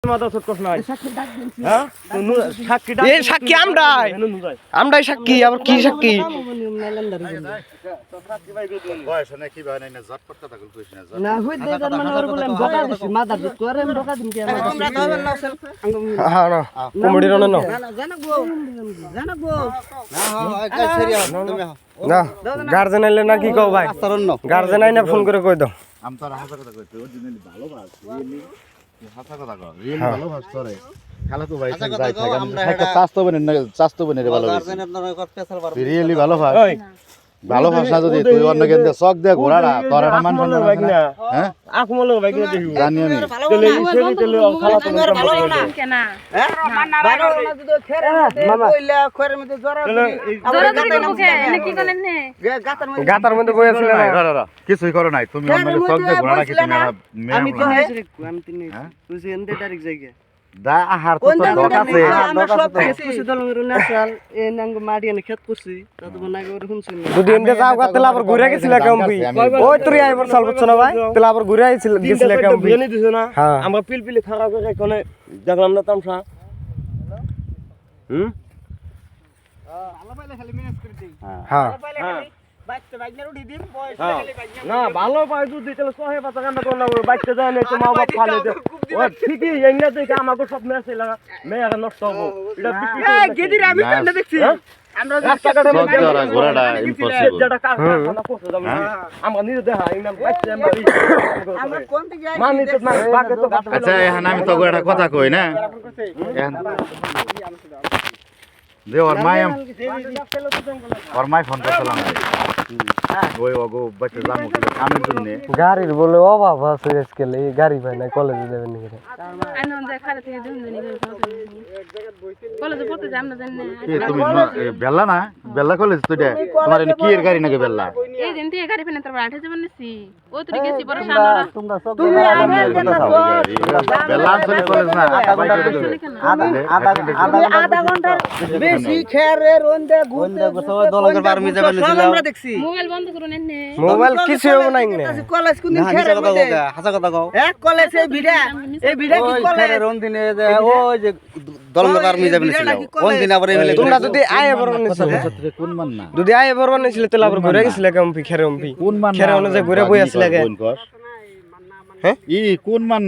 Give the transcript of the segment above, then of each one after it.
মাথা ছোট কস নাই হ্যাঁ সাক্ষী ডাক এই সাক্ষী আমরাই সাক্ষী আবার কি সাক্ষী বয়স নাকি ভাই না জটপট কথা কইছ না না হই দে তার মানে ওর বলে বকা দিছি মাদার দিস করে আমি বকা দিম কি আমরা তো হবেন না স্যার হ্যাঁ না কমেডি রন না জানাবো কাজ সেরিয়া তুমি না গার্জেন আইলে না কি কও ভাই গার্জেন আইনা ফোন করে কই দাও আম তো হাসা কথা কইতে অরিজিনালি ভালোবাসি রিয়েলি হাসা কথা কও রিয়েলি ভালোবাসি তোরে খালা তো ভাই যাই থাকে আমরা একটা চাস্তো বনে রে ভালোবাসি গার্জেন আপনারা পেছাল পারবে রিয়েলি ভালোবাসি ভালোবাসা যদি তুই অন্য কেন চক দে ঘোড়াটা তোর না মান সম্মান ভাই না হ্যাঁ আকমল ভাই কি দেখি জানি আমি তেলে সেরি তেলে খালা তো ভালো না কেন হ্যাঁ ভালো না যদি খেরে কইলা খরের মধ্যে জরা করে মুখে এনে কি করেন নে গাতার মধ্যে বই আছে না কিছুই করো নাই তুমি অন্য চক দে ঘোড়াটা কি তুমি আমি তো আমি তিন তুই এন্ডে তারিখ যাইগে দা আহার তো দক আছে আমরা সব কিছু দলমের ন্যাচারাল এ নাঙ্গ মাটি এনে খেত করছি তত নাগে ওর শুনছেন যদি এন্ডে যাও গাতেলা আবার ঘুরে গেছিল কেমবি ওই তুই আইবার সাল বছর না ভাই তেলা আবার ঘুরে আইছিল গেছিল কেমবি বিয়ানি দিছ না হ্যাঁ আমরা পিলপিলি খারাপ করে কোনে দেখলাম না তামসা ভালো পাইলে খালি ম্যানেজ করে দেই হ্যাঁ বাইতে বাইনার উঠি দিন বয়স না ভালো পাই দুধ দিতে সহে পাতা কান্না করলা বাইতে যায় না তো মা বাপ খালে দে ও ঠিকই এঙ্গা থেকে আমাকে সব মেসে লাগা মেয়া নষ্ট হবো এটা বিক্রি করে গেদির আমি কেন দেখছি আমরা ঘোড়াটা ইম্পসিবল যেটা কারখানা করতে যাবো আমরা নিজে দেখা এঙ্গা বাইতে আমরা কোন দিকে যাই মানি তো না বাকে তো আচ্ছা এখন আমি তো একটা কথা কই না দে ওর মাই ফোন করছিলাম ওই ওগো বাচ্চা জামু কি কামের জন্য গাড়ির বলে অভাব আছে আজকাল এই গাড়ি পাই না কলেজে যাবেন নি আইন যে খালে থেকে দুন দিন কলেজে পড়তে যাম না জানি না কি তুমি বেল্লা না বেল্লা কলেজ তো এটা তোমার এনে কি এর গাড়ি নাকি বেল্লা এই দিন থেকে গাড়ি পেনে তারপর আঠে যাবেন নিছি ও তুই গেছি বড় সানরা তুমি আমার কথা বেল্লা চলে কলেজ না আধা ঘন্টার বেশি খেরে রন্দে ঘুরতে দলগের বার মিজা বানিয়েছিল আমরা দেখছি মোবাইল বন্ধ করুন এনে মোবাইল কিছু হবে না ইনে কলেজ কোন দিন খেরে মধ্যে হাসা কথা কও এক কলেজ এই ভিড়া কি কলেজ রন দিনে যে ওই যে দলগের বার মিজা বানিয়েছিল কোন দিন আবার এমএলএ তোমরা যদি আয়ে বড় নিছিল কোন মান না যদি আয়ে বড় নিছিল তাহলে আবার ঘুরে গেছিল কেমবি খেরমবি কোন মান খেরে অনুযায়ী ঘুরে বই আসলে গে হ্যাঁ ই কোন মান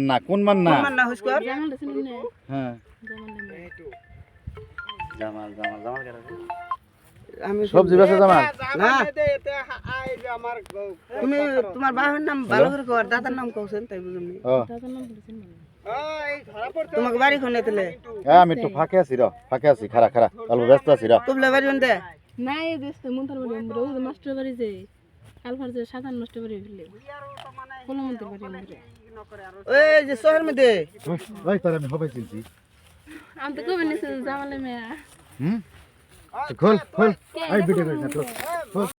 না কোন মান না না হুস্কর জামাল শুনি না হ্যাঁ জামাল জামাল কেন আমি সবজি বেচা জামাল না তুমি তোমার বাবার নাম ভালো করে কর দাদার নাম কওছেন তাই বুঝুনি দাদার নাম বলছেন তোমাকে বাড়ি কোনে তেলে আমি একটু ফাঁকে আছি খারা অল্প ব্যস্ত আছি তুবলে বাড়ি কোনতে না এই দেশে মুন্তার বাড়ি রোজ মাস্টার বাড়ি যে কালফার যে সাধারণ মাস্টার বাড়ি ফেলে কোন মন্ত্র বাড়ি আমরা ওই যে শহর মধ্যে ওই তোর আমি হবে চিনছি আমি তো কবে নিছে জামালে মেয়া খোল আই ভিডিও করি না তো